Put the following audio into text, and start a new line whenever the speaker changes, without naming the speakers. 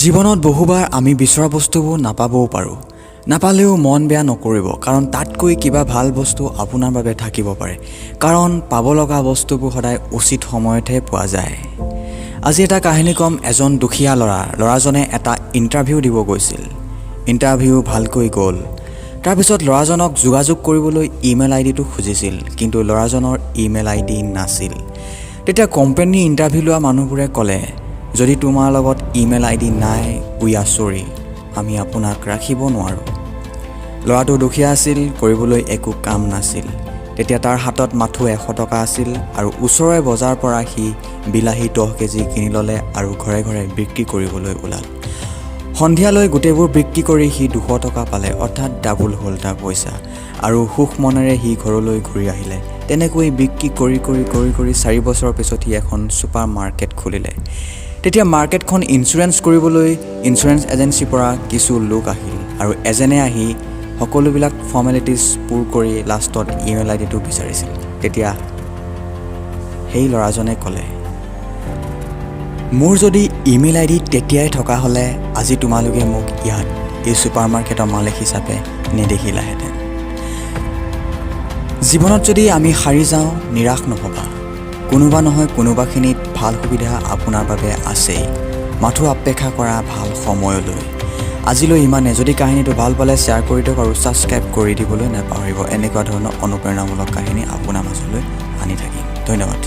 জীৱনত বহুবাৰ আমি বিচৰা বস্তুবোৰ নাপাবও পাৰোঁ। নাপালেও মন বেয়া নকৰিব, কাৰণ তাতকৈ কিবা ভাল বস্তু আপোনাৰ বাবে থাকিব পাৰে। কাৰণ পাব লগা বস্তুবোৰ সদায় উচিত সময়তহে পোৱা যায়। আজি এটা কাহিনী ক'ম। এজন দুখীয়া ল'ৰাজনে এটা ইণ্টাৰভিউ দিব গৈছিল। ইণ্টাৰভিউ ভালকৈ গ'ল। তাৰপিছত ল'ৰাজনক যোগাযোগ কৰিবলৈ ইমেইল আইডিটো খুজিছিল, কিন্তু ল'ৰাজনৰ ইমেইল আইডি নাছিল। তেতিয়া কোম্পানী ইণ্টাৰভিউ লোৱা মানুহবোৰে ক'লে, যদি তোমাৰ লগত ইমেইল আইডি নাই, উই আৰ চৰি, আমি আপোনাক ৰাখিব নোৱাৰোঁ। ল'ৰাটো দুখীয়া আছিল, কৰিবলৈ একো কাম নাছিল। তেতিয়া তাৰ হাতত মাথো 100 টকা আছিল আৰু ওচৰৰে বজাৰৰ পৰা সি বিলাহী 10 কেজি কিনি ল'লে আৰু ঘৰে ঘৰে বিক্ৰী কৰিবলৈ ওলাল। সন্ধিয়ালৈ গোটেইবোৰ বিক্ৰী কৰি সি 200 টকা পালে, অৰ্থাৎ ডাবুল হ'ল তাৰ পইচা। আৰু সুখ মনেৰে সি ঘৰলৈ ঘূৰি আহিলে। তেনেকৈ বিক্ৰী কৰি 4 বছৰৰ পিছত সি এখন ছুপাৰ মাৰ্কেট খুলিলে। তেতিয়া মাৰ্কেটখন ইঞ্চুৰেঞ্চ কৰিবলৈ ইঞ্চুৰেঞ্চ এজেঞ্চিৰ পৰা কিছু লোক আহিল আৰু এজনে আহি সকলোবিলাক ফৰ্মেলিটিজ পূৰ কৰি লাষ্টত ইমেইল আইডিটো বিচাৰিছিল। তেতিয়া সেই ল'ৰাজনে ক'লে, মোৰ যদি ইমেইল আইডি তেতিয়াই থকা হ'লে আজি তোমালোকে মোক ইয়াত এই ছুপাৰ মাৰ্কেটৰ মালিক হিচাপে নেদেখিলাহেঁতেন। জীৱনত যদি আমি হাৰি যাওঁ, নিৰাশ নহ'বা। কোনোবা নহয় কোনোবাখিনিত ভাল সুবিধা আপোনাৰ বাবে আছেই। মাথো অপেক্ষা কৰা ভাল সময়লৈ। আজিলৈ ইমানে। যদি কাহিনীটো ভাল পালে শ্বেয়াৰ কৰি দিয়ক আৰু ছাবস্ক্ৰাইব কৰি দিবলৈ নাপাহৰিব। এনেকুৱা ধৰণৰ অনুপ্ৰেৰণামূলক কাহিনী আপোনাৰ মাজলৈ আনি থাকিম। ধন্যবাদ।